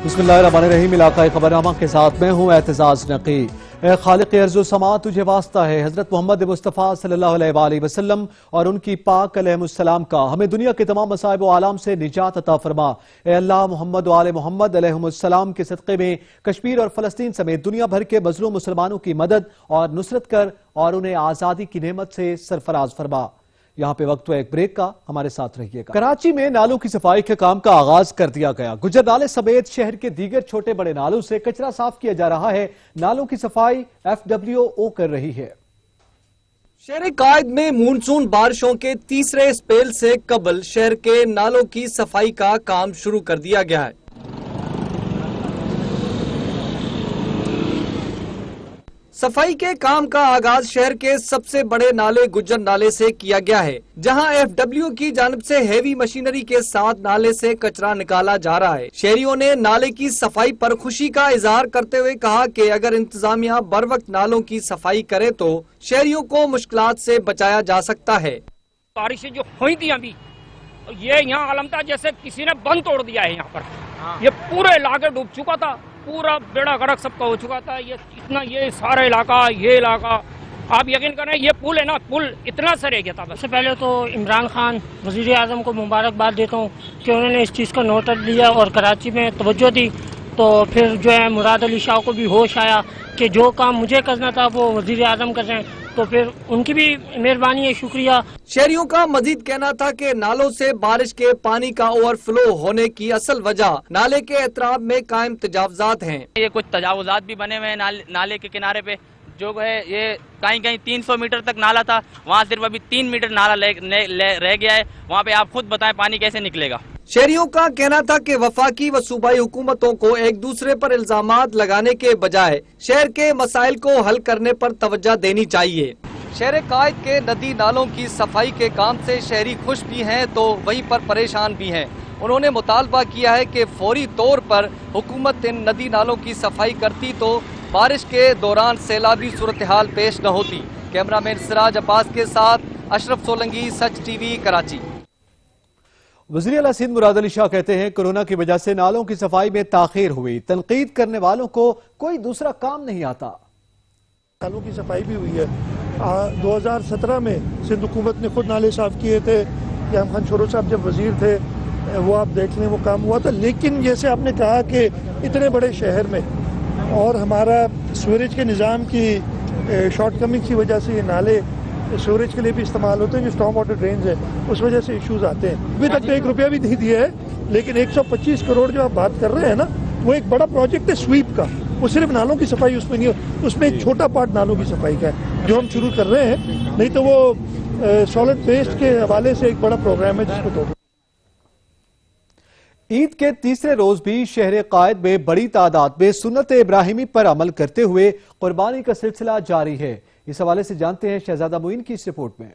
बिस्मिल्लाहिर्रहमानिर्रहीम। इलाकाई खबरनामा के साथ मैं हूँ एतजाज नकी। ए खालिक अर्ज़ व समा तुझे वास्ता है हज़रत मोहम्मद मुस्तफ़ा सल्लल्लाहु अलैहि वसल्लम और उनकी पाक अलैहिस्सलाम का हमें दुनिया के तमाम मसाइब व आलाम से निजात अता फरमा। ए अल्लाह मोहम्मद व आले मोहम्मद अलैहिस्सलाम के सदक़े में कश्मीर और फ़लस्तीन समेत दुनिया भर के मज़लूम मुसलमानों की मदद और नुसरत कर और उन्हें आज़ादी की नेमत से सरफराज फरमा। यहाँ पे वक्त हुआ एक ब्रेक का, हमारे साथ रहिएगा। कराची में नालों की सफाई के काम का आगाज कर दिया गया। गुजर नाले समेत शहर के दीगर छोटे बड़े नालों से कचरा साफ किया जा रहा है। नालों की सफाई FWO कर रही है। शहर कायद में मानसून बारिशों के तीसरे स्पेल से कबल शहर के नालों की सफाई का काम शुरू कर दिया गया है। सफाई के काम का आगाज शहर के सबसे बड़े नाले गुज्जर नाले से किया गया है, जहां FWO की जानिब से हेवी मशीनरी के साथ नाले से कचरा निकाला जा रहा है। शहरियों ने नाले की सफाई पर खुशी का इजहार करते हुए कहा कि अगर इंतजामिया बर वक्त नालों की सफाई करे तो शहरियों को मुश्किलात से बचाया जा सकता है। बारिशें जो हुई थी अभी, ये यहाँ आलम था जैसे किसी ने बंद तोड़ दिया है। यहाँ पर ये पूरे इलाके डूब चुका था, पूरा बेड़ा गर्क सबका हो चुका था। ये सारा इलाका, ये इलाका आप यकीन करें, ये पुल है ना, पुल इतना सा रह गया था। सबसे पहले तो इमरान खान वज़ीर आज़म को मुबारकबाद देता हूँ कि उन्होंने इस चीज़ का नोटिस लिया और कराची में तवज्जो दी। तो फिर जो है मुराद अली शाह को भी होश आया कि जो काम मुझे करना था वो वज़ीर आज़म कर रहे हैं, तो फिर उनकी भी मेहरबानी है, शुक्रिया। शहरियों का मजीद कहना था कि नालों से बारिश के पानी का ओवरफ्लो होने की असल वजह नाले के एतराब में कायम तजावुजात हैं। ये कुछ तजावुजात भी बने हुए हैं नाले के किनारे पे, जो है ये कहीं 300 मीटर तक नाला था, वहाँ सिर्फ अभी 3 मीटर नाला रह गया है। वहाँ पे आप खुद बताएं पानी कैसे निकलेगा। शहरियों का कहना था कि वफाकी व सूबाई हुकूमतों को एक दूसरे पर इल्जामात लगाने के बजाय शहर के मसाइल को हल करने पर तवज्जो देनी चाहिए। शहर कायद के नदी नालों की सफाई के काम से शहरी खुश भी हैं तो वहीं पर परेशान भी हैं। उन्होंने मुतालबा किया है कि फौरी तौर पर हुकूमत इन नदी नालों की सफाई करती तो बारिश के दौरान सैलाबी सूरत हाल पेश न होती। कैमरामैन सिराज अब्बास के साथ अशरफ सोलंकी, सच TV, कराची। वज़ीर आला सिंध मुराद अली शाह कहते हैं कोरोना की वजह से नालों की सफाई में ताखीर हुई, तनकीद करने वालों को कोई दूसरा काम नहीं आता। नालों की सफाई भी हुई है। 2017 में सिंध हुकूमत ने खुद नाले साफ किए थे। याम खान छोरो साहब जब वजीर थे वो आप देख लें, वो काम हुआ था। लेकिन जैसे आपने कहा कि इतने बड़े शहर में और हमारा सीवरेज के निज़ाम की शॉर्टकमिंग की वजह से ये नाले सीवरेज के लिए भी इस्तेमाल होते हैं, जो स्टॉर्म वाटर ड्रेन्स है, उस वजह से इश्यूज आते हैं। अभी तक तो 1 रुपया भी नहीं दिया है, लेकिन 125 करोड़ जो आप बात कर रहे हैं ना, वो एक बड़ा प्रोजेक्ट है स्वीप का। वो सिर्फ नालों की सफाई उसमें नहीं है, उसमें एक छोटा पार्ट नालों की सफाई का है जो हम शुरू कर रहे हैं। नहीं तो वो सॉलिड वेस्ट के हवाले से एक बड़ा प्रोग्राम है जिसको तो। ईद के तीसरे रोज भी शहर कायद में बड़ी तादाद में सुन्नत इब्राहिमी पर अमल करते हुए कुर्बानी का सिलसिला जारी है। इस हवाले से जानते हैं शहजादा मुइन की इस रिपोर्ट में।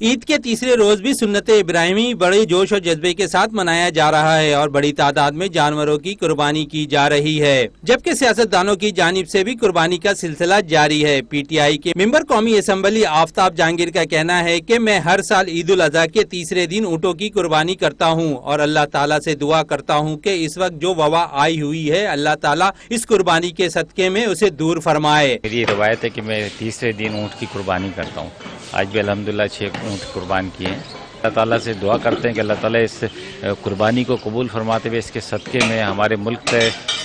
ईद के तीसरे रोज भी सुन्नत इब्राहिमी बड़े जोश और जज्बे के साथ मनाया जा रहा है और बड़ी तादाद में जानवरों की कुर्बानी की जा रही है, जबकि सियासतदानों की जानिब से भी कुर्बानी का सिलसिला जारी है। PTI के मेंबर कौमी असम्बली आफ्ताब जहांगीर का कहना है कि मैं हर साल ईद उल अज़हा के तीसरे दिन ऊँटों की कुर्बानी करता हूँ और अल्लाह ताला से दुआ करता हूँ कि इस वक्त जो वबा आई हुई है, अल्लाह ताला इस कुर्बानी के सदके में उसे दूर फरमाए। मेरी रवायत है कि मैं तीसरे दिन ऊँट की कुर्बानी करता हूँ। आज भी अल्हम्दुलिल्लाह 6 ऊँट कुर्बान किए हैं। अल्लाह ताला से दुआ करते हैं कि अल्लाह ताला इस कुर्बानी को कबूल फरमाते हुए इसके सदक़े में हमारे मुल्क पे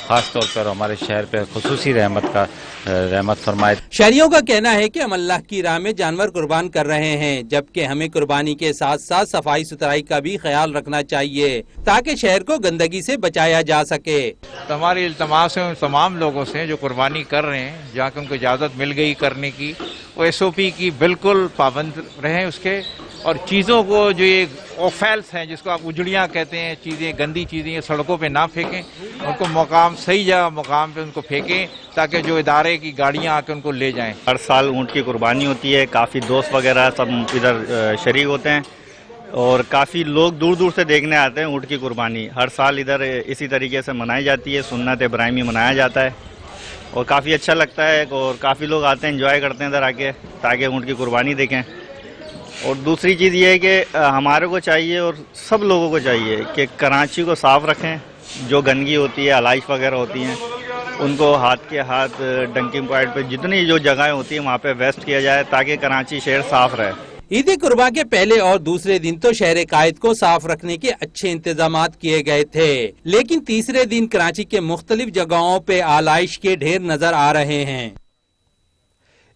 खास तौर पर हमारे शहर पे खुसूसी रहमत फरमाए। शहरियों का कहना है कि हम अल्लाह की राह में जानवर कुर्बान कर रहे हैं, जबकि हमें कुर्बानी के साथ साथ सफाई सुथराई का भी ख्याल रखना चाहिए ताकि शहर को गंदगी से बचाया जा सके। तो हमारी इल्तमास है उन तमाम लोगों से जो कुर्बानी कर रहे हैं, जहाँ की उनको इजाज़त मिल गई करने की, वो SOP की बिल्कुल पाबंद रहें उसके, और चीज़ों को जो ये ऑफेल्स हैं जिसको आप उजड़ियाँ कहते हैं, चीज़ें गंदी चीज़ें सड़कों पे ना फेंकें, उनको मकाम सही जगह मकाम पे उनको फेंकें ताकि जो इदारे की गाड़ियाँ आके उनको ले जाएं। हर साल ऊँट की कुर्बानी होती है, काफ़ी दोस्त वगैरह सब इधर शरीक होते हैं और काफ़ी लोग दूर दूर से देखने आते हैं। ऊँट की कुर्बानी हर साल इधर इसी तरीके से मनाई जाती है, सुन्नत इब्राहिमी मनाया जाता है और काफ़ी अच्छा लगता है और काफ़ी लोग आते हैं, एंजॉय करते हैं इधर आके ताकि ऊँट की कुर्बानी देखें। اور دوسری چیز یہ ہے کہ ہمارے کو چاہیے اور سب لوگوں کو چاہیے کہ کراچی کو صاف رکھیں. جو گندگی ہوتی ہے، علائش وغیرہ ہوتی ہیں، ان کو ہاتھ کے ہاتھ ڈنکنگ پوائنٹ پہ جتنی جو جگہیں ہوتی ہیں وہاں پہ ویسٹ کیا جائے تاکہ کراچی شہر صاف رہے. عید قربان کے پہلے اور دوسرے دن تو شہر قائد کو صاف رکھنے کے اچھے انتظامات کیے گئے تھے، لیکن تیسرے دن کراچی کے مختلف جگہوں پہ آلائش کے ڈھیر نظر آ رہے ہیں.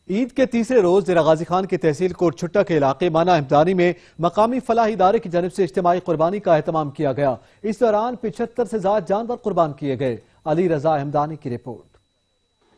عید کے تیسرے روز ڈیرہ غازی خان کی تحصیل کوٹ چھٹا کے علاقے مانا ہمدانی میں مقامی فلاحی ادارے کی جانب سے اجتماعی قربانی کا اہتمام کیا گیا. اس دوران 75 سے زائد جانور قربان کیے گئے. علی رضا ہمدانی کی رپورٹ.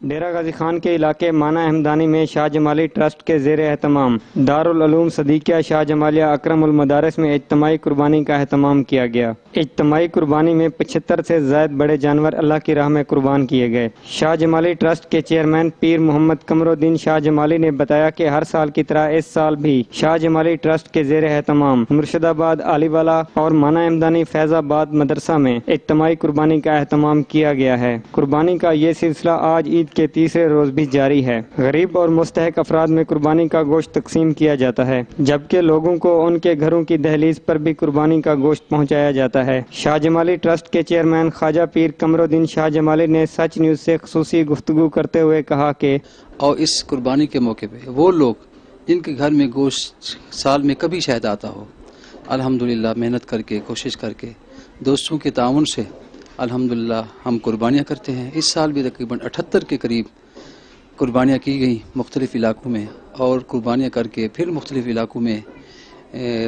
ڈیرہ غازی خان کے علاقے مانا ہمدانی میں شاہ جمالی ٹرسٹ کے زیر اہتمام دارالعلوم صدیقیہ شاہ جمالیہ اکرم المدارس میں اجتماعی قربانی کا اہتمام کیا گیا. اجتماعی قربانی میں 75 سے زائد بڑے جانور اللہ کی راہ میں قربان کیے گئے. شاہ جمالی ٹرسٹ کے چیئرمین پیر محمد قمر الدین شاہ جمالی نے بتایا کہ ہر سال کی طرح اس سال بھی شاہ جمالی ٹرسٹ کے زیر اہتمام مرشد آباد، علی والا اور مانا ہمدانی فیض آباد مدرسہ میں اجتماعی قربانی کا اہتمام کیا گیا ہے. قربانی کا یہ سلسلہ آج عید کے تیسرے روز بھی جاری ہے. غریب اور مستحق افراد میں قربانی کا گوشت تقسیم کیا جاتا ہے، جبکہ لوگوں کو ان کے گھروں کی دہلیز پر بھی قربانی کا گوشت پہنچایا جاتا ہے. شاہ جمالی ٹرسٹ کے چیئرمین خواجہ پیر قمر الدین شاہ جمالی نے سچ نیوز سے خصوصی گفتگو کرتے ہوئے کہا کہ اور اس قربانی کے موقع پہ وہ لوگ جن کے گھر میں گوشت سال میں کبھی شاید آتا ہو، الحمدللہ محنت کر کے، کوشش کر کے، دوستوں کے تعاون سے الحمدللہ ہم قربانیاں کرتے ہیں. اس سال بھی تقریباً 78 کے قریب قربانیاں کی گئیں مختلف علاقوں میں، اور قربانیاں کر کے پھر مختلف علاقوں میں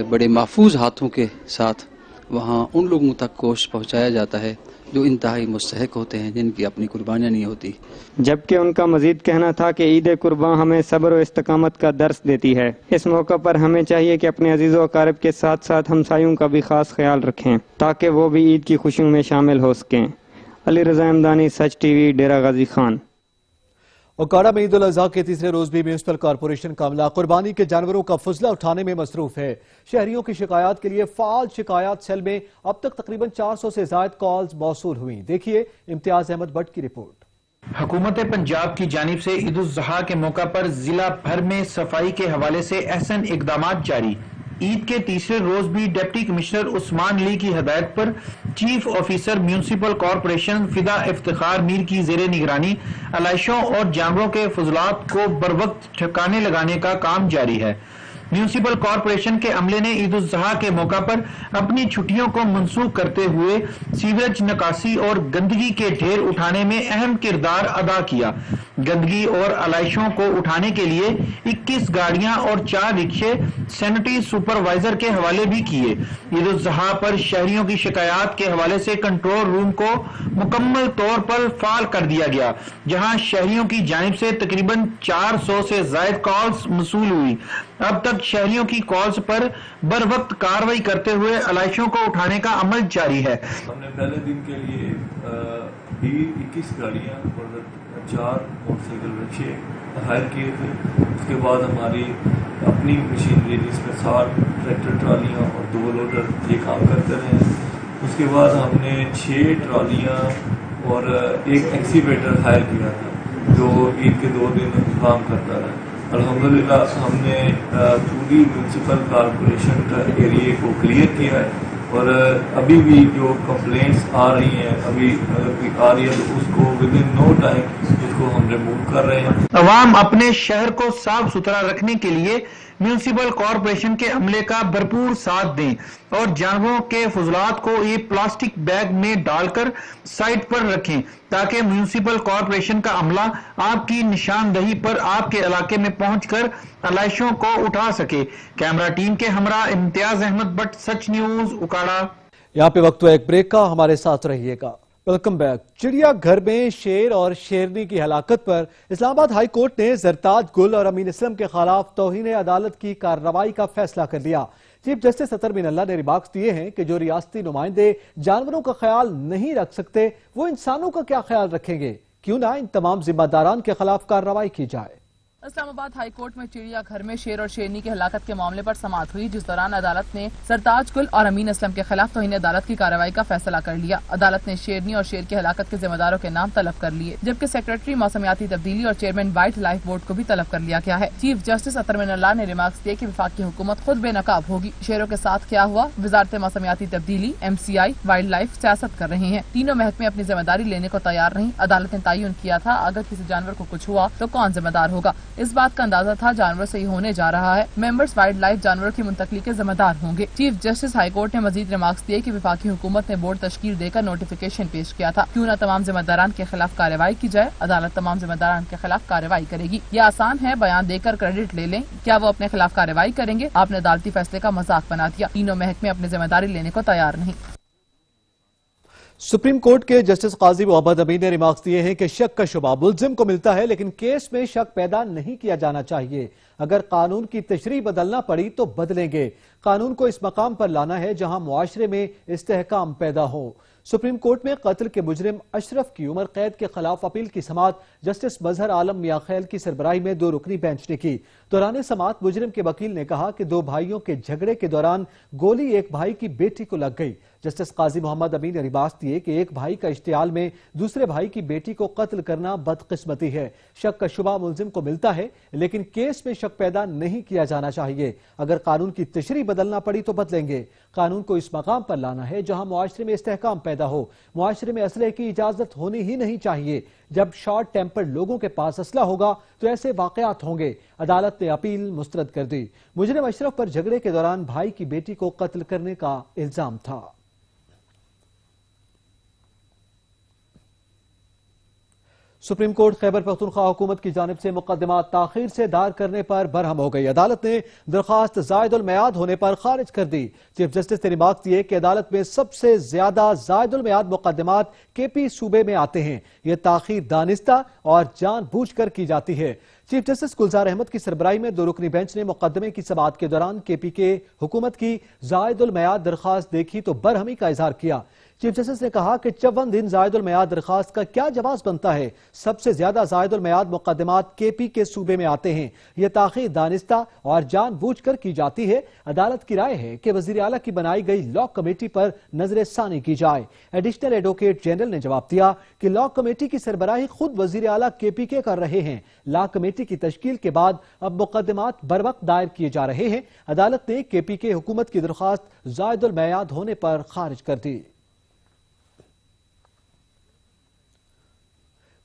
بڑے محفوظ ہاتھوں کے ساتھ وہاں ان لوگوں تک گوشت پہنچایا جاتا ہے جو انتہائی مستحق ہوتے ہیں، جن کی اپنی قربانیاں نہیں ہوتی. جبکہ ان کا مزید کہنا تھا کہ عید قربان ہمیں صبر و استقامت کا درس دیتی ہے. اس موقع پر ہمیں چاہیے کہ اپنے عزیز و اقارب کے ساتھ ساتھ ہمسایوں کا بھی خاص خیال رکھیں تاکہ وہ بھی عید کی خوشیوں میں شامل ہو سکیں. علی رضا ہمدانی، سچ ٹی وی، ڈیرہ غازی خان. اوکاڑا میں عید الاضحیٰ کے تیسرے روز بھی میونسپل کارپوریشن کا عملہ قربانی کے جانوروں کا فضلہ اٹھانے میں مصروف ہے. شہریوں کی شکایات کے لیے فعال شکایات سیل میں اب تک تقریباً 400 سے زائد کالز موصول ہوئیں. دیکھیے امتیاز احمد بٹ کی رپورٹ. حکومت پنجاب کی جانب سے عید الاضحیٰ کے موقع پر ضلع بھر میں صفائی کے حوالے سے احسن اقدامات جاری. عید کے تیسرے روز بھی ڈپٹی کمشنر عثمان علی کی ہدایت پر چیف آفیسر میونسپل کارپوریشن فدا افتخار میر کی زیر نگرانی علائشوں اور جانوروں کے فضلات کو بروقت ٹھکانے لگانے کا کام جاری ہے. میونسپل کارپوریشن کے عملے نے عید الاضحیٰ کے موقع پر اپنی چھٹیوں کو منسوخ کرتے ہوئے سیوریج نکاسی اور گندگی کے ڈھیر اٹھانے میں اہم کردار ادا کیا. گندگی اور علائشوں کو اٹھانے کے لیے 21 گاڑیاں اور 4 رکشے سینیٹری سپروائزر کے حوالے بھی کیے. عید الاضحیٰ پر شہریوں کی شکایات کے حوالے سے کنٹرول روم کو مکمل طور پر فعال کر دیا گیا، جہاں شہریوں کی جانب سے تقریباً 400 سے زائد کالز موصول ہوئی. اب تک شہریوں کی کالز پر بر وقت کارروائی کرتے ہوئے علائشوں کو اٹھانے کا عمل جاری ہے. ہم نے پہلے دن کے لیے 21 گاڑیاں اور 4 موٹر سائیکل رکشے ہائر کیے تھے. اس کے بعد ہماری اپنی مشینری جس میں 7 ٹریکٹر ٹرالیاں اور 2 لوڈر یہ کام کرتے رہے. اس کے بعد ہم نے 6 ٹرالیاں اور 1 ایکسیویٹر ہائر کیا تھا جو عید کے 2 دن کام کرتا رہا. الحمدللہ ہم نے پوری میونسپل کارپوریشن کا ایریے کو کلیئر کیا ہے، اور ابھی بھی جو کمپلینٹس آ رہی ہیں ابھی آ رہی ہے تو اس کو ود ان نو ٹائم اس کو ہم ریموو کر رہے ہیں. عوام اپنے شہر کو صاف ستھرا رکھنے کے لیے میونسپل کارپوریشن کے عملے کا بھرپور ساتھ دیں اور جانوروں کے فضلات کو یہ پلاسٹک بیگ میں ڈال کر سائٹ پر رکھیں تاکہ میونسپل کارپوریشن کا عملہ آپ کی نشاندہی پر آپ کے علاقے میں پہنچ کر علائشوں کو اٹھا سکے. کیمرہ ٹیم کے ہمراہ امتیاز احمد بٹ، سچ نیوز، اوکاڑا. یہاں پہ وقت ایک بریک کا، ہمارے ساتھ رہیے گا. Welcome back. چڑیا گھر میں شیر اور شیرنی کی ہلاکت پر اسلام آباد ہائی کورٹ نے زرتاج گل اور امین اسلم کے خلاف توہین عدالت کی کارروائی کا فیصلہ کر لیا. چیف جسٹس اطہر بن اللہ نے ریمارکس دیے ہیں کہ جو ریاستی نمائندے جانوروں کا خیال نہیں رکھ سکتے وہ انسانوں کا کیا خیال رکھیں گے. کیوں نہ ان تمام ذمہ داران کے خلاف کارروائی کی جائے. اسلام آباد ہائی کورٹ میں چڑیا گھر میں شیر اور شیرنی کی ہلاکت کے معاملے پر سماعت ہوئی، جس دوران عدالت نے سرتاج گل اور امین اسلم کے خلاف توہین عدالت کی کارروائی کا فیصلہ کر لیا۔ عدالت نے شیرنی اور شیر کی ہلاکت کے ذمہ داروں کے نام طلب کر لیے، جبکہ سیکرٹری موسمیاتی تبدیلی اور چیئرمین وائلڈ لائف بورڈ کو بھی طلب کر لیا گیا ہے۔ چیف جسٹس اطہر من اللہ نے ریمارکس دیے کہ وفاقی حکومت خود بے نقاب ہوگی۔ شیروں کے ساتھ کیا ہوا؟ وزارت موسمیاتی تبدیلی، MCI، وائلڈ لائف سیاست کر رہے ہیں۔ تینوں محکمے اپنی ذمہ داری لینے کو تیار نہیں۔ عدالت نے تعین کیا تھا اگر کسی جانور کو کچھ ہوا تو کون ذمہ دار ہوگا۔ اس بات کا اندازہ تھا جانور سے ہی ہونے جا رہا ہے۔ ممبرز وائلڈ لائف جانوروں کی منتقلی کے ذمہ دار ہوں گے۔ چیف جسٹس ہائی کورٹ نے مزید ریمارکس دیے کہ وفاقی حکومت نے بورڈ تشکیل دے کر نوٹیفیکیشن پیش کیا تھا، کیوں نہ تمام ذمہ داران کے خلاف کارروائی کی جائے۔ عدالت تمام ذمہ داران کے خلاف کارروائی کرے گی۔ یہ آسان ہے، بیان دے کر کریڈٹ لے لیں، کیا وہ اپنے خلاف کارروائی کریں گے؟ آپ نے عدالتی فیصلے کا مذاق بنا دیا۔ تینوں محکمے اپنی ذمہ داری لینے کو تیار نہیں۔ سپریم کورٹ کے جسٹس قاضی محمد امین نے ریمارکس دیے ہیں کہ شک کا شبہ ملزم کو ملتا ہے، لیکن کیس میں شک پیدا نہیں کیا جانا چاہیے۔ اگر قانون کی تشریح بدلنا پڑی تو بدلیں گے۔ قانون کو اس مقام پر لانا ہے جہاں معاشرے میں استحکام پیدا ہو۔ سپریم کورٹ میں قتل کے مجرم اشرف کی عمر قید کے خلاف اپیل کی سماعت جسٹس مظہر عالم میاں خیل کی سربراہی میں 2 رکنی بینچ نے کی۔ دوران سماعت مجرم کے وکیل نے کہا کہ 2 بھائیوں کے جھگڑے کے دوران گولی ایک بھائی کی بیٹی کو لگ گئی۔ جسٹس قاضی محمد امین نے ریمارکس دیے کہ ایک بھائی کا اشتعال میں دوسرے بھائی کی بیٹی کو قتل کرنا بدقسمتی ہے۔ شک کا شبہ ملزم کو ملتا ہے، لیکن کیس میں شک پیدا نہیں کیا جانا چاہیے۔ اگر قانون کی تشریح بدلنا پڑی تو بدلیں گے۔ قانون کو اس مقام پر لانا ہے جہاں معاشرے میں استحکام پیدا ہو۔ معاشرے میں اسلحے کی اجازت ہونی ہی نہیں چاہیے۔ جب شارٹ ٹیمپر لوگوں کے پاس اسلحہ ہوگا تو ایسے واقعات ہوں گے۔ عدالت نے اپیل مسترد کر دی۔ مجرم اشرف پر جھگڑے کے دوران بھائی کی بیٹی کو قتل کرنے کا الزام تھا۔ سپریم کورٹ خیبر پختونخوا حکومت کی جانب سے مقدمات تاخیر سے دائر کرنے پر برہم ہو گئی۔ عدالت نے درخواست زائد المیعاد ہونے پر خارج کر دی۔ چیف جسٹس نے ریمارکس دیے کہ عدالت میں سب سے زیادہ زائد المیعاد مقدمات KP صوبے میں آتے ہیں۔ یہ تاخیر دانستہ اور جان بوجھ کر کی جاتی ہے۔ چیف جسٹس گلزار احمد کی سربراہی میں 2 رکنی بینچ نے مقدمے کی سماعت کے دوران KP کے حکومت کی زائد المیعاد درخواست دیکھی تو برہمی کا اظہار کیا۔ چیف جسٹس نے کہا کہ 54 دن زائد المیعاد درخواست کا کیا جواز بنتا ہے؟ سب سے زیادہ زائد المیعاد مقدمات KP کے صوبے میں آتے ہیں۔ یہ تاخیر دانستہ اور جان بوجھ کر کی جاتی ہے۔ عدالت کی رائے ہے کہ وزیر اعلیٰ کی بنائی گئی لاء کمیٹی پر نظر ثانی کی جائے۔ ایڈیشنل ایڈوکیٹ جنرل نے جواب دیا کہ لاء کمیٹی کی سربراہی خود وزیر اعلیٰ KP کے کر رہے ہیں۔ لاء کمیٹی کی تشکیل کے بعد اب مقدمات بروقت دائر کیے جا رہے ہیں۔ عدالت نے KP کے حکومت کی درخواست زائد المیعاد ہونے پر خارج کر دی۔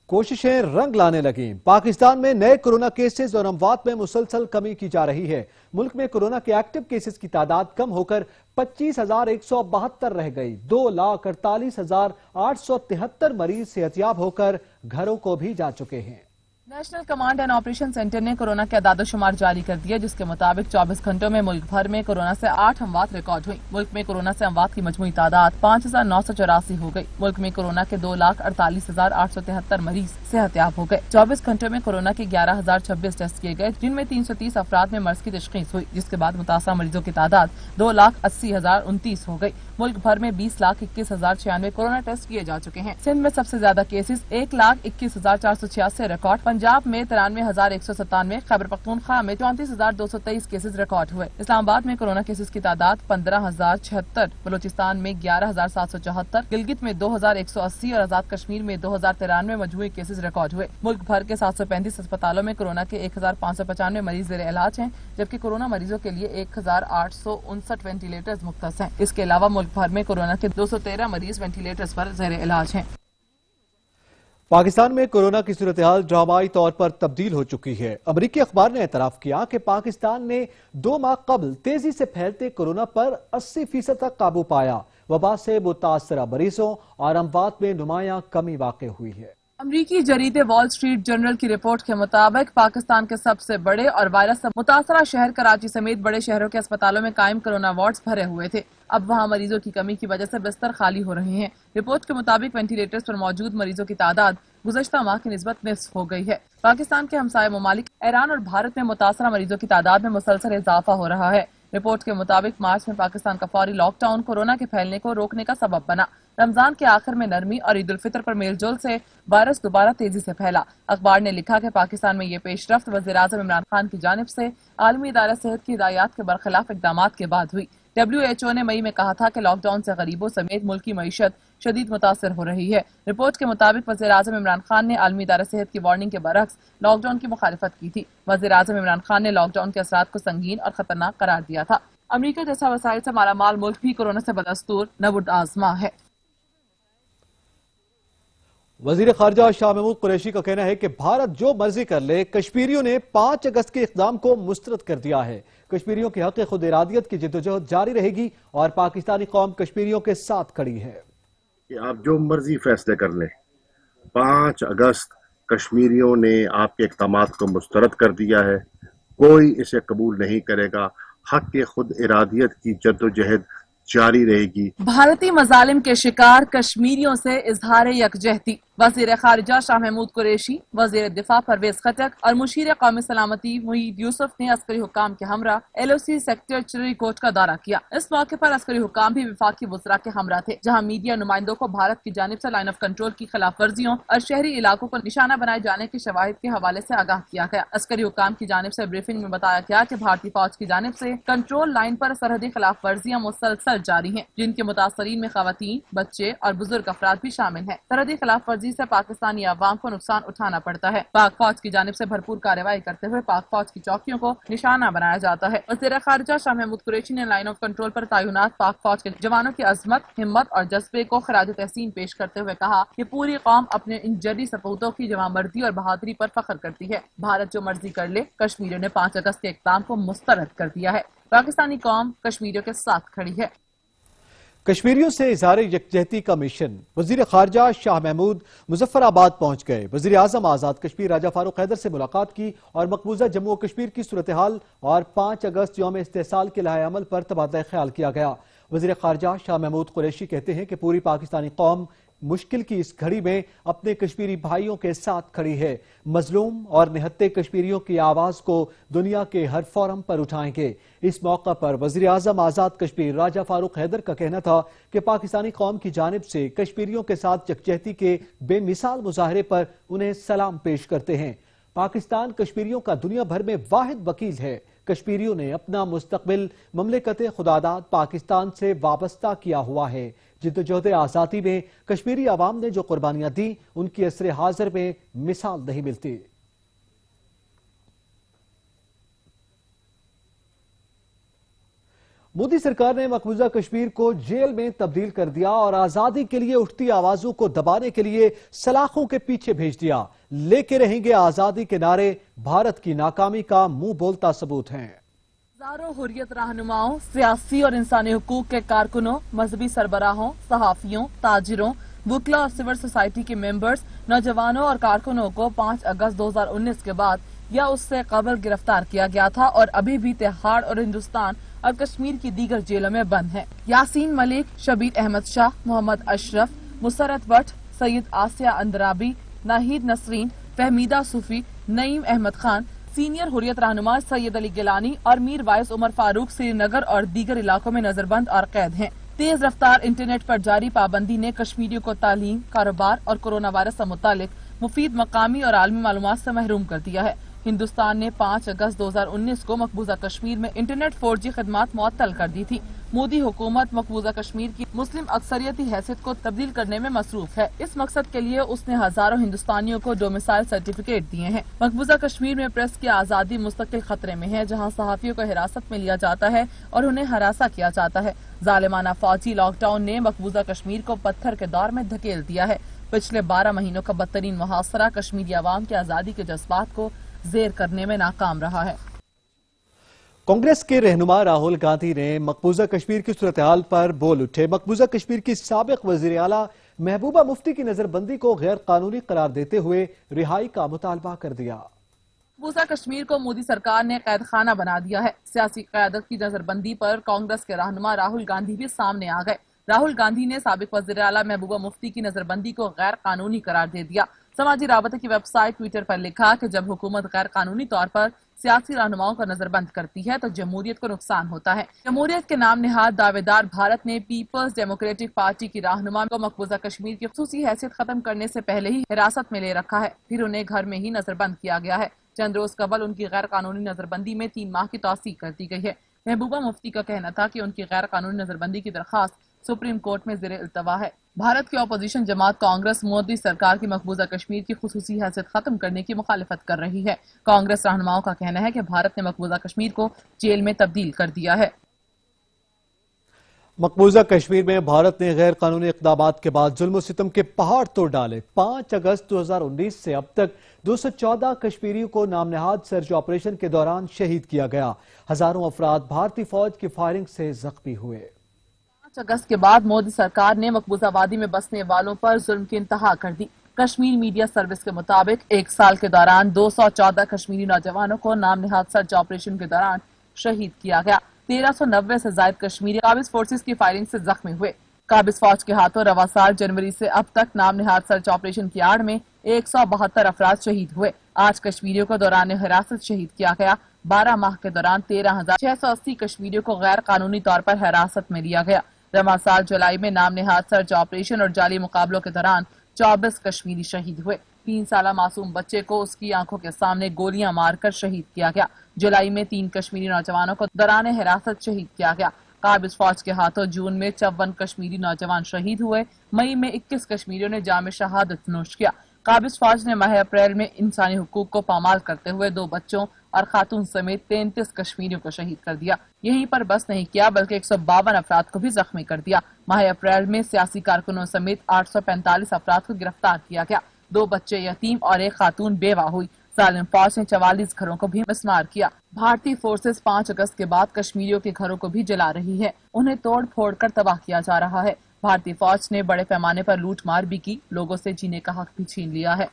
کوششیں رنگ لانے لگیں۔ پاکستان میں نئے کورونا کیسز اور اموات میں مسلسل کمی کی جا رہی ہے۔ ملک میں کورونا کے ایکٹیو کیسز کی تعداد کم ہو کر 25,172 رہ گئی۔ 2,48,873 مریض صحتیاب ہو کر گھروں کو بھی جا چکے ہیں۔ National command and operation centre نے کورونا کے اعداد و شمار جاری کر دیا، جس کے مطابق 24 گھنٹوں میں ملک بھر میں کورونا سے 8 اموات ریکارڈ ہوئی۔ ملک میں کورونا سے اموات کی مجموعی تعداد 5,984 ہو گئی۔ ملک میں کورونا کے 2,48,873 مریض صحتیاب ہو گئے۔ 24 گھنٹوں میں کورونا کے 11,026 ٹیسٹ کیے گئے، جن میں 330 افراد میں مرض کی تشخیص ہوئی، جس کے بعد متاثرہ مریضوں کی تعداد 2,80,029 ہو گئی۔ ملک بھر میں 20,21,096 کورونا ٹیسٹ کیے جا چکے ہیں۔ سندھ میں سب سے زیادہ کیسز 1,21,486 ریکارڈ، پنجاب میں 93,197، خیبر پختونخوا میں 34,223 کیسز ریکارڈ ہوئے۔ اسلام آباد میں کورونا کیسز کی تعداد 15,076، بلوچستان میں 11,774، گلگت میں 2,180 اور آزاد کشمیر میں 2,093 مجموعی کیسز ریکارڈ ہوئے۔ ملک بھر کے 735 اسپتالوں میں کورونا کے 1,595 مریض زیر علاج ہیں، جبکہ کورونا مریضوں کے لیے 1,859 وینٹیلیٹرز مختص ہیں۔ اس کے علاوہ ملک بھر میں کورونا کے 213 مریض وینٹیلیٹرز پر زیر علاج ہیں۔ پاکستان میں کورونا کی صورتحال ڈرامائی طور پر تبدیل ہو چکی ہے۔ امریکی اخبار نے اعتراف کیا کہ پاکستان نے 2 ماہ قبل تیزی سے پھیلتے کورونا پر 80% تک قابو پایا۔ وبا سے متاثرہ مریضوں اور اموات میں نمایاں کمی واقع ہوئی ہے۔ امریکی جریدے وال اسٹریٹ جرنل کی رپورٹ کے مطابق پاکستان کے سب سے بڑے اور وائرس سے متاثرہ شہر کراچی سمیت بڑے شہروں کے اسپتالوں میں قائم کورونا وارڈز بھرے ہوئے تھے۔ اب وہاں مریضوں کی کمی کی وجہ سے بستر خالی ہو رہے ہیں۔ رپورٹ کے مطابق وینٹیلیٹرز پر موجود مریضوں کی تعداد گزشتہ ماہ کی نسبت نصف ہو گئی ہے۔ پاکستان کے ہمسائے ممالک ایران اور بھارت میں متاثرہ مریضوں کی تعداد میں مسلسل اضافہ ہو رہا ہے۔ رپورٹ کے مطابق مارچ میں پاکستان کا فوری لاک ڈاؤن کورونا کے پھیلنے کو روکنے کا سبب بنا۔ रमजान के आखिर में नरमी और ईद उल फितर पर मेल जोल से वायरस दोबारा तेजी से फैला। अखबार ने लिखा कि पाकिस्तान में ये पेशरफ्त वज़ीर-ए-आज़म इमरान खान की जानिब से आलमी इदारा सेहत की हिदायत के बरखिलाफ इक़दामात के बाद हुई। WHO ने मई में कहा था कि लॉकडाउन से गरीबों समेत मुल्क की मईशत शदीद मुतासर हो रही है। रिपोर्ट के मुताबिक वज़ीर-ए-आज़म इमरान खान ने आलमी इदारा सेहत की वार्निंग के बरक्स लॉकडाउन की मुखालिफत की थी। वज़ीर-ए-आज़म इमरान खान ने लॉकडाउन के असरात को संगीन और खतरनाक करार दिया था। अमेरिका जैसा वसाइल से मालामाल मुल्क भी कोरोना से बदस्तूर नबुर्द आजमा है। वजीर खारजा शाह महमूद कुरैशी का कहना है कि भारत जो मर्जी कर ले, कश्मीरियों ने 5 अगस्त के इक़दाम को मुस्तरद कर दिया है। कश्मीरियों की हक़ खुद इरादियत की जिद्दोजहद जारी रहेगी और पाकिस्तानी कौम कश्मीरियों के साथ खड़ी है। कि आप जो मर्जी फैसले कर लें, 5 अगस्त कश्मीरियों ने आपके इक़दामात को मुस्तरद कर दिया है, कोई इसे कबूल नहीं करेगा। हक़ के खुद इरादियत की जद्दोजहद जारी रहेगी। भारतीय मजालिम के शिकार कश्मीरियों से इजहार यकजहती। वजीर खारिजा शाह महमूद कुरैशी, वजीर दिफा परवेज खटक और मुशीर कौमी सलामती मुईद यूसुफ ने अस्करी हुकाम के हमरा LOC सेक्टर चिरीकोट का दौरा किया। इस मौके पर अस्करी हुकाम भी विफाकी वज़रा के हमरा थे, जहां मीडिया नुमाइंदों को भारत की जानिब से लाइन ऑफ कंट्रोल की खिलाफ वर्जियों और शहरी इलाकों को निशाना बनाए जाने के शवाहिद के हवाले से आगाह किया गया। अस्करी हुकाम की जानिब से ब्रीफिंग में बताया गया कि भारतीय फौज की जानिब से कंट्रोल लाइन पर सरहदी खिलाफ वर्जियां मुसलसल जारी हैं, जिनके मुतासरीन में खवातीन, बच्चे और बुजुर्ग अफराद भी शामिल हैं। सरहदी खिलाफ वर्जी से पाकिस्तानी अवाम को नुकसान उठाना पड़ता है। पाक फौज की जानिब से भरपूर कार्रवाई करते हुए पाक फौज की चौकियों को निशाना बनाया जाता है। वज़ीर खारिजा शाह महमूद कुरैशी ने लाइन ऑफ कंट्रोल पर तैनात पाक फौज के जवानों की अजमत, हिम्मत और जज्बे को खराज तहसीन पेश करते हुए कहा कि पूरी कौम अपने इन जर्री सपूतों की जवामर्दी और बहादुरी पर फख्र करती है। भारत जो मर्जी कर ले, कश्मीरियों ने 5 अगस्त के इक़दाम को मुस्तरद कर दिया है। पाकिस्तानी कौम कश्मीरियों के साथ खड़ी है। कश्मीरियों से इज़हार यकजहती का मिशन। वजीर खारजा शाह महमूद मुजफ्फराबाद पहुंच गए। वजीर आज़म आज़ाद कश्मीर राजा फारूक हैदर से मुलाकात की और मकबूजा जम्मू और कश्मीर की सूरत हाल और 5 अगस्त यौम इस्तेसाल के लाहे अमल पर तबादला ख्याल किया गया। वजीर खारजा शाह महमूद कुरैशी कहते हैं कि पूरी पाकिस्तानी कौम मुश्किल की इस घड़ी में अपने कश्मीरी भाइयों के साथ खड़ी है। मजलूम और निहत्ते कश्मीरियों की आवाज को दुनिया के हर फोरम पर उठाएंगे। इस मौका पर वजीर आज़म आज़ाद कश्मीर राजा फारूक हैदर का कहना था कि पाकिस्तानी कौम की जानिब से कश्मीरियों के साथ यकजहती के बेमिसाल मुजाहरे पर उन्हें सलाम पेश करते हैं। पाकिस्तान कश्मीरियों का दुनिया भर में वाहिद वकील है। कश्मीरियों ने अपना मुस्तकबिल ममलिकत खुदादाद पाकिस्तान से वाबस्ता किया हुआ है। जिद्दोजहद आज़ादी में कश्मीरी आवाम ने जो कुर्बानियां दी, उनकी असर हाजिर में मिसाल नहीं मिलती। मोदी सरकार ने मकबूजा कश्मीर को जेल में तब्दील कर दिया और आजादी के लिए उठती आवाजों को दबाने के लिए सलाखों के पीछे भेज दिया। लेके रहेंगे आजादी के नारे भारत की नाकामी का मुंह बोलता सबूत हैं। हजारों हुर्रियत रहनुमाओं, सियासी और इंसानी हुकूक के कारकुनों, मजहबी सरबराहों, सहाफियों, ताजिरों, वकला और सिविल सोसाइटी के मेंबर्स, नौजवानों और कारकुनों को 5 अगस्त 2019 के बाद या उससे कबल गिरफ्तार किया गया था और अभी भी तिहाड़ और हिंदुस्तान और कश्मीर की दीगर जेलों में बंद हैं। यासीन मलिक, शबीर अहमद शाह, मोहम्मद अशरफ, मुसरत भट्ट, सैयद आसिया अंदराबी, नाहिद नसरीन, फहमीदा सूफी, नईम अहमद खान, सीनियर हुर्रियत रहनुमा सैयद अली गिलानी और मीर वाइस उमर फारूक श्रीनगर और दीगर इलाकों में नजरबंद और कैद हैं। तेज रफ्तार इंटरनेट पर जारी पाबंदी ने कश्मीरियों को तालीम, कारोबार और कोरोना वायरस से मुतालिक मुफीद मकामी और आलमी मालूमात से महरूम कर दिया है। हिंदुस्तान ने 5 अगस्त 2019 को मकबूजा कश्मीर में इंटरनेट 4G खदमात मुअत्तल कर दी थी। मोदी हुकूमत मकबूजा कश्मीर की मुस्लिम अक्सरियती हैसियत को तब्दील करने में मसरूफ है। इस मकसद के लिए उसने हजारों हिंदुस्तानियों को डोमिसाइल सर्टिफिकेट दिए हैं। मकबूजा कश्मीर में प्रेस की आजादी मुस्तकिल खतरे में है, जहां सहाफियों को हिरासत में लिया जाता है और उन्हें हरासा किया जाता है। जालिमाना फौजी लॉकडाउन ने मकबूजा कश्मीर को पत्थर के दौर में धकेल दिया है। पिछले 12 महीनों का बदतरीन मुहासरा कश्मीरी अवाम के आजादी के जज्बात को जेर करने में नाकाम रहा है। कांग्रेस के रहनुमा राहुल गांधी ने मकबूजा कश्मीर की सूरत हाल पर बोल उठे। मकबूजा कश्मीर की साबिक वजीर आला महबूबा मुफ्ती की नजरबंदी को गैर कानूनी करार देते हुए रिहाई का मुतालबा कर दिया। मकबूजा कश्मीर को मोदी सरकार ने कैद खाना बना दिया है। सियासी क़यादत की नजरबंदी पर कांग्रेस के रहनुमा राहुल गांधी भी सामने आ गए। राहुल गांधी ने साबिक वज़ीर आला महबूबा मुफ्ती की नजरबंदी को गैर कानूनी करार दे दिया। समाजी राबते की वेबसाइट ट्विटर पर लिखा कि जब हुकूमत गैर कानूनी तौर पर सियासी रहनुमाओं को नजरबंद करती है तो जमहूरियत को नुकसान होता है। जमहूरियत के नाम निहाद दावेदार भारत ने पीपल्स डेमोक्रेटिक पार्टी की रहनुमा को मकबूजा कश्मीर की खुसूसी हैसियत खत्म करने से पहले ही हिरासत में ले रखा है, फिर उन्हें घर में ही नजरबंद किया गया है। चंद रोज कबल उनकी गैर कानूनी नजरबंदी में 3 माह की तौसीक कर दी गई है। महबूबा मुफ्ती का कहना था कि उनकी गैर कानूनी नजरबंदी की दरख्वास्त सुप्रीम कोर्ट में ज़ेरे इल्तवा है। भारत की अपोजिशन जमात कांग्रेस मोदी सरकार की मकबूजा कश्मीर की खुसूसी हैसियत खत्म करने की मुखालिफत कर रही है। कांग्रेस रहनुमाओं का कहना है कि भारत ने मकबूजा कश्मीर को जेल में तब्दील कर दिया है। मकबूजा कश्मीर में भारत ने गैर कानूनी इक़दामात के बाद जुल्म सितम के पहाड़ तोड़ डाले। 5 अगस्त 2019 से अब तक 214 कश्मीरियों को नामनहाद सर्च ऑपरेशन के दौरान शहीद किया गया। हजारों अफराद भारतीय फौज की फायरिंग से जख्मी हुए। 5 अगस्त के बाद मोदी सरकार ने मकबूजा वादी में बसने वालों पर जुल्म की इंतहा कर दी। कश्मीर मीडिया सर्विस के मुताबिक 1 साल के दौरान 214 कश्मीरी नौजवानों को नामनहाद सर्च ऑपरेशन के दौरान शहीद किया गया। 1390 से ज्यादा कश्मीरी काबिज फोर्सेस की फायरिंग से जख्मी हुए। काबिज फौज के हाथों रवा साल जनवरी से अब तक नामनहाद सर्च ऑपरेशन की आड़ में 172 अफराद शहीद हुए। 8 कश्मीरियों को दौरान हिरासत शहीद किया गया। 12 माह के दौरान 13,680 कश्मीरियों को गैर कानूनी तौर पर हिरासत में लिया गया। रवा साल जुलाई में नामनहाद सर्च ऑपरेशन और जाली मुकाबलों के दौरान 24 कश्मीरी शहीद हुए। 3 साला मासूम बच्चे को उसकी आंखों के सामने गोलियां मारकर शहीद किया गया। जुलाई में 3 कश्मीरी नौजवानों को दौरान हिरासत शहीद किया गया। काबिज फौज के हाथों जून में 54 कश्मीरी नौजवान शहीद हुए। मई में 21 कश्मीरियों ने जाम शहादत नोश किया। काबिज फौज ने माह अप्रैल में इंसानी हुकूक को पामाल करते हुए 2 बच्चों और खातून समेत 33 कश्मीरियों को शहीद कर दिया। यहीं पर बस नहीं किया बल्कि 152 अफराद को भी जख्मी कर दिया। माह अप्रैल में सियासी कारकुनों समेत 845 अफराद को गिरफ्तार किया गया। 2 बच्चे यतीम और 1 खातून बेवा हुई। जालिम फौज ने 44 घरों को भी मिसमार किया। भारतीय फोर्सेस 5 अगस्त के बाद कश्मीरियों के घरों को भी जला रही है। उन्हें तोड़ फोड़ कर तबाह किया जा रहा है। भारतीय फौज ने बड़े पैमाने पर लूट मार भी की, लोगों से जीने का हक भी छीन लिया है।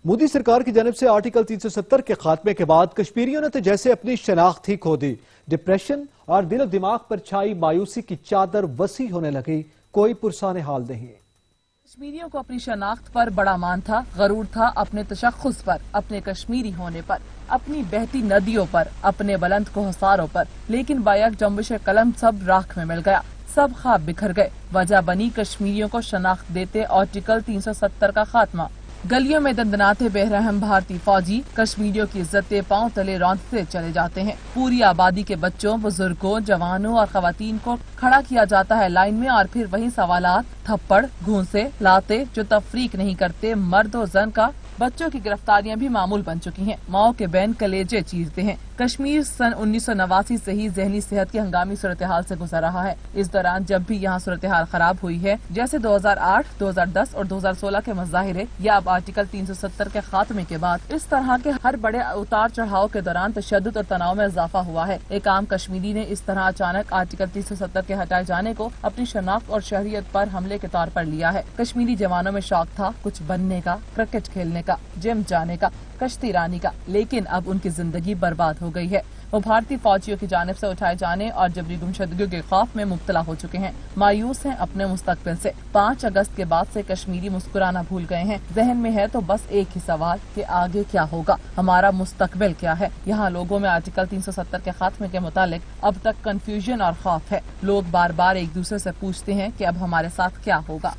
मोदी सरकार की जानिब से आर्टिकल 370 के खात्मे के बाद कश्मीरियों ने तो जैसे अपनी शनाख्त ही खो दी। डिप्रेशन और दिलो दिमाग पर छाई मायूसी की चादर वसी होने लगी। कोई पुरसाने हाल नहीं। कश्मीरियों को अपनी शनाख्त पर बड़ा मान था, गरूर था अपने तशख्खुस पर, अपने कश्मीरी होने पर, अपनी बहती नदियों पर, अपने बुलंद कोहसारों पर। लेकिन बायक जंबिश कलम सब राख में मिल गया, सब ख्वाब बिखर गए। वजह बनी कश्मीरियों को शनाख्त देते आर्टिकल 370 का खात्मा। गलियों में दंदनाते बेरहम भारतीय फौजी कश्मीरियों की इज्जतें पांव तले रौंदते चले जाते हैं। पूरी आबादी के बच्चों, बुजुर्गों, जवानों और खवातीन को खड़ा किया जाता है लाइन में और फिर वही सवालात, थप्पड़, घूंसे, लाते जो तफरीक नहीं करते। मर्द और जन का बच्चों की गिरफ्तारियां भी मामूल बन चुकी हैं। माओ के बैन कलेजे चीरते हैं। कश्मीर सन 1989 से ही जहनी सेहत की हंगामी सूरत हाल से गुजर रहा है। इस दौरान जब भी यहाँ सूरत हाल खराब हुई है, जैसे 2008, 2010 और 2016 के मुजाहिरे या अब आर्टिकल 370 के खात्मे के बाद, इस तरह के हर बड़े उतार चढ़ाव के दौरान तशद्दुद और तनाव में इजाफा हुआ है। एक आम कश्मीरी ने इस तरह अचानक आर्टिकल 370 के हटाए जाने को अपनी शनाख्त और शहरियत पर हमले के तौर पर लिया है। कश्मीरी जवानों में शौक था कुछ बनने का, क्रिकेट खेलने का, जिम जाने का, कश्ती रानी का, लेकिन अब उनकी जिंदगी बर्बाद हो गई है। वो भारतीय फौजियों की जानिब से उठाए जाने और जबरी गुमशुदगी के खौफ में मुब्तला हो चुके हैं। मायूस हैं अपने मुस्तकबिल से। 5 अगस्त के बाद से कश्मीरी मुस्कुराना भूल गए हैं। जहन में है तो बस एक ही सवाल कि आगे क्या होगा, हमारा मुस्तकबिल क्या है। यहाँ लोगों में आर्टिकल 370 के खात्मे के मुतालिक अब तक कंफ्यूजन और खौफ है। लोग बार बार एक दूसरे से पूछते हैं कि अब हमारे साथ क्या होगा।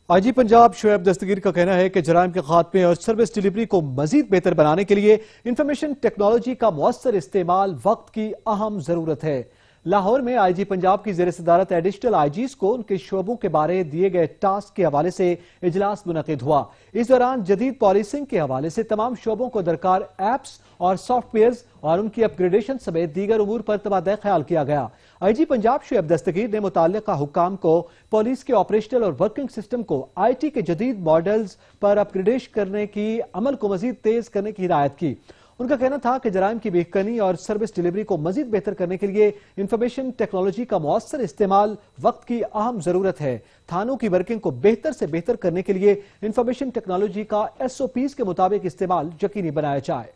आईजी पंजाब शोएब दस्तगीर का कहना है कि जराइम के खात्मे और सर्विस डिलीवरी को मजीद बेहतर बनाने के लिए इंफॉर्मेशन टेक्नोलॉजी का मुअस्सर इस्तेमाल वक्त की अहम जरूरत है। लाहौर में आईजी पंजाब की ज़ेर सदारत एडिशनल आईजीज को उनके शोबों के बारे दिए गए टास्क के हवाले से इजलास मुनक़िद हुआ। इस दौरान जदीद पॉलिसिंग के हवाले से तमाम शोबों को दरकार एप्स और सॉफ्टवेयर और उनकी अपग्रेडेशन समेत दीगर उमूर पर तबादला ख्याल किया गया। आईजी पंजाब शोएब दस्तगीर ने मुतल्लिका हुक्काम को पुलिस के ऑपरेशनल और वर्किंग सिस्टम को आईटी के जदीद मॉडल्स पर अपग्रेडेश करने की अमल को मजीद तेज करने की हिदायत की। उनका कहना था कि जराइम की बेहतरी और सर्विस डिलीवरी को मजीद बेहतर करने के लिए इंफॉर्मेशन टेक्नोलॉजी का मुअस्सर इस्तेमाल वक्त की अहम जरूरत है। थानों की वर्किंग को बेहतर से बेहतर करने के लिए इंफॉर्मेशन टेक्नोलॉजी का SOPs के मुताबिक इस्तेमाल यकीनी बनाया जाए।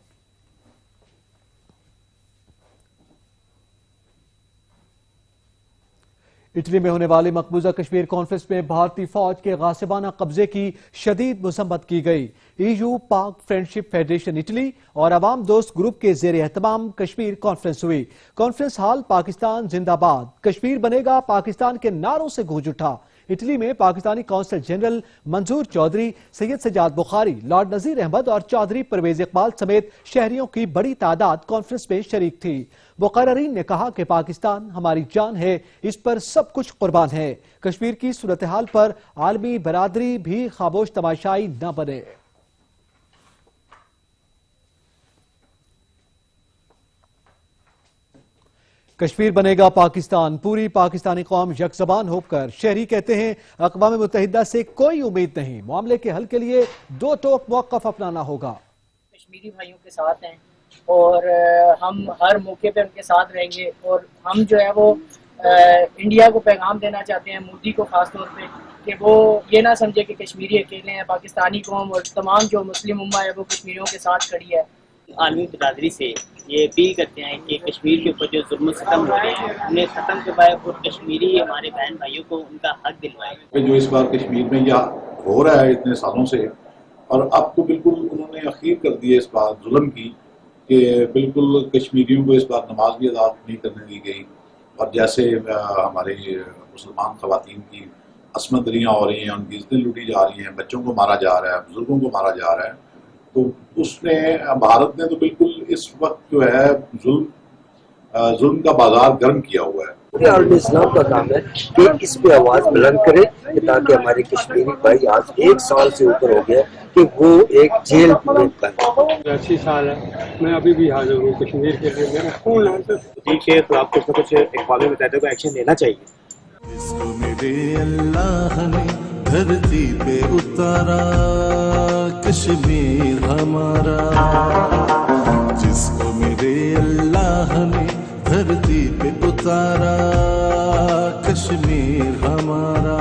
اٹلی میں ہونے والی مقبوضہ کشمیر کانفرنس میں بھارتی فوج کے غاصبانہ قبضے کی شدید مذمت کی گئی۔ ای یو پاک فرینڈشپ فیڈریشن اٹلی اور عوام دوست گروپ کے زیر اہتمام کشمیر کانفرنس ہوئی۔ کانفرنس ہال پاکستان زندہ باد، کشمیر بنے گا پاکستان کے نعروں سے گونج اٹھا۔ اٹلی میں پاکستانی قونصل جنرل منظور چودھری، سید سجاد بخاری، لارڈ نذیر احمد اور چودھری پرویز اقبال سمیت شہریوں کی بڑی تعداد کانفرنس میں شریک تھی۔ مقررین نے کہا کہ پاکستان ہماری جان ہے، اس پر سب کچھ قربان ہے۔ کشمیر کی صورتحال پر عالمی برادری بھی خاموش تماشائی نہ بنے۔ کشمیر بنے گا پاکستان، پوری پاکستانی قوم یک زبان ہو کر شہری کہتے ہیں اقوام متحدہ سے کوئی امید نہیں، معاملے کے حل کے لیے دو ٹوک موقف اپنانا ہوگا۔ کشمیری بھائیوں کے ساتھ ہیں اور ہم ہر موقع پہ ان کے ساتھ رہیں گے، اور ہم جو ہے وہ انڈیا کو پیغام دینا چاہتے ہیں، مودی کو خاص طور پہ، کہ وہ یہ نہ سمجھے کہ کشمیری اکیلے ہیں۔ پاکستانی قوم اور تمام جو مسلم امہ ہے وہ کشمیریوں کے ساتھ کھڑی ہے۔ عالمی برادری سے یہ اپیل کرتے ہیں کہ کشمیر کے اوپر جو ظلم و ستم ہو رہے ہیں انہیں ختم کروائے اور کشمیری ہمارے بہن بھائیوں کو ان کا حق دلوائے۔ جو اس بار کشمیر میں یہ ہو رہا ہے اتنے سالوں سے، اور اب تو بالکل انہوں نے اخیر کر دی ہے اس بار ظلم کی، کہ بالکل کشمیریوں کو اس بار نماز بھی ادا نہیں کرنے دی گئی، اور جیسے ہمارے مسلمان خواتین کی عصمت دریاں ہو رہی ہیں، ان کی عزتیں لوٹی جا رہی ہیں، بچوں کو مارا جا رہا ہے، بزرگوں کو مارا جا رہا ہے، تو اس نے بھارت نے تو بالکل اس وقت جو ہے ظلم کا بازار گرم کیا ہوا ہے۔ پورے عالم اسلام کا کام ہے کہ اس پہ آواز بلند کرے، کہ تاکہ ہمارے کشمیری بھائی آج 1 سال سے اوپر ہو گیا کہ وہ ایک جیل میں بند۔ 80 سال ہے، میں ابھی بھی حاضر ہوں کشمیر کے لیے، میرا خون ہے جی کے خلاف کچھ نہ کچھ اقوام متحدہ کو ایکشن لینا چاہیے۔ جس کو میرے اللہ نے دھرتی پہ اتارا کشمیر ہمارا، جس کو میرے اللہ نے دھرتی پہ اتارا کشمیر ہمارا،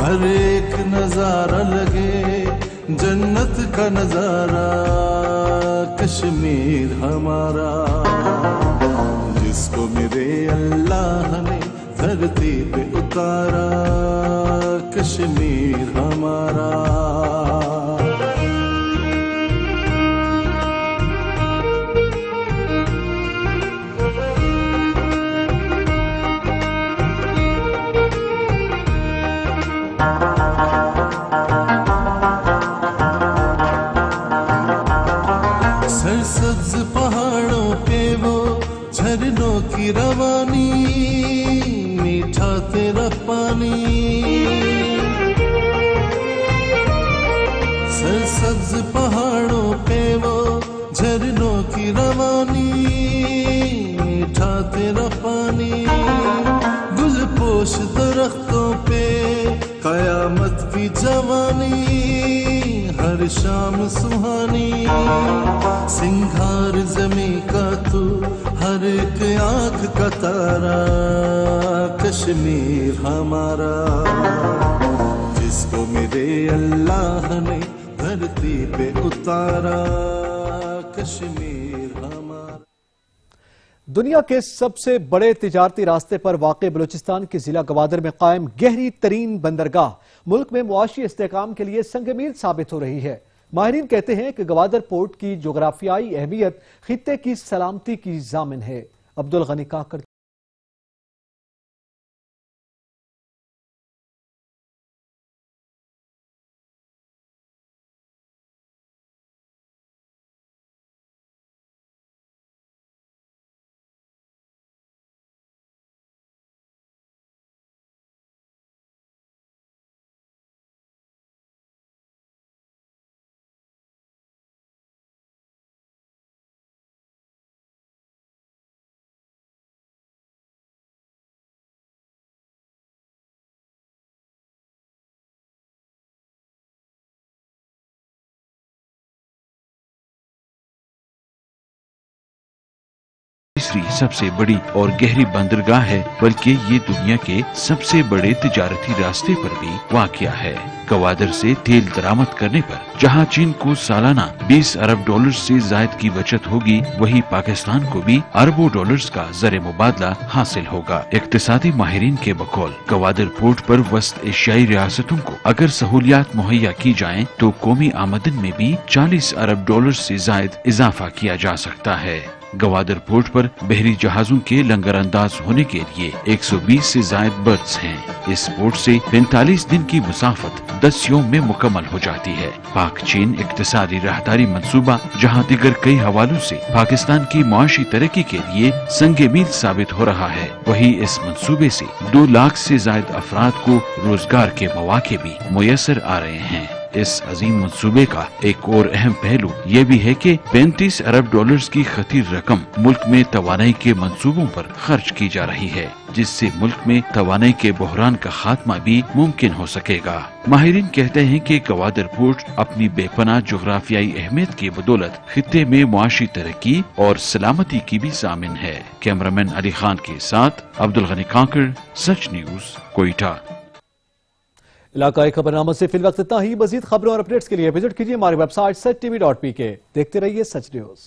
ہر ایک نظارہ لگے جنت کا نظارہ کشمیر ہمارا، جس کو میرے اللہ نے دھرتی پہ اتارا کشمیر ہمارا۔ سرسبز پہاڑوں پہ وہ جھرنوں کی روانی، میٹھا تیرا پانی، سرسبز پہاڑوں پہ وہ جھرنوں کی روانی، میٹھا تیرا پانی، گل پوش درختوں پہ قیامت کی جوانی، ہر شام سہانی، سنگھار زمیں کا تو ہر ایک آنکھ کا تارا کشمیر ہمارا، جس کو میرے اللہ نے دھرتی پہ اتارا کشمیر ہمارا۔ دنیا کے سب سے بڑے تجارتی راستے پر واقع بلوچستان کے ضلع گوادر میں قائم گہری ترین بندرگاہ ملک میں معاشی استحکام کے لیے سنگ میل ثابت ہو رہی ہے۔ ماہرین کہتے ہیں کہ گوادر پورٹ کی جغرافیائی اہمیت خطے کی سلامتی کی ضامن ہے۔ عبدالغنی کاکڑ तीसरी सबसे बड़ी और गहरी बंदरगाह है, बल्कि ये दुनिया के सबसे बड़े तिजारती रास्ते पर भी वाक़या है। गवादर से तेल दरामद करने पर जहां चीन को सालाना 20 अरब डॉलर से ज्यादा की बचत होगी, वहीं पाकिस्तान को भी अरबों डॉलर्स का ज़र मुबादला हासिल होगा। इक्तिसादी माहिरीन के बकौल गवादर पोर्ट पर वस्त एशियाई रियासतों को अगर सहूलियात मुहैया की जाएं तो कौमी आमदन में भी 40 अरब डॉलर से ज्यादा इजाफा किया जा सकता है। गवादर पोर्ट पर बहरी जहाजों के लंगर अंदाज होने के लिए 120 से ज्यादा बर्थ्स हैं। इस पोर्ट से 45 दिन की मुसाफत 10 यौम में मुकम्मल हो जाती है। पाक चीन इक्तिसादी राहदारी मंसूबा जहां दिगर कई हवालों से पाकिस्तान की मुआशी तरक्की के लिए संगे मील साबित हो रहा है, वहीं इस मंसूबे से 2 लाख से ज्यादा अफराद को रोजगार के मौके भी मुयसर आ रहे हैं। इस अजीम मंसूबे का एक और अहम पहलू ये भी है कि 35 अरब डॉलर्स की खतीर रकम मुल्क में तवानाई के मंसूबों पर खर्च की जा रही है, जिससे मुल्क में तवानाई के बहरान का खात्मा भी मुमकिन हो सकेगा। माहिरीन कहते हैं कि गवादर पोर्ट अपनी बेपनाह जोग्राफियाई अहमियत की बदौलत खित्ते में मुआशी तरक्की और सलामती की भी जामिन है। कैमरामैन अली खान के साथ अब्दुल गनी कांकर, सच न्यूज, कोयटा। इलाकाई खबरनामा से फिल वक्त इतना ही। मजीद खबरों और अपडेट्स के लिए विजिट कीजिए हमारी वेबसाइट sach.tv.pk। देखते रहिए सच न्यूज।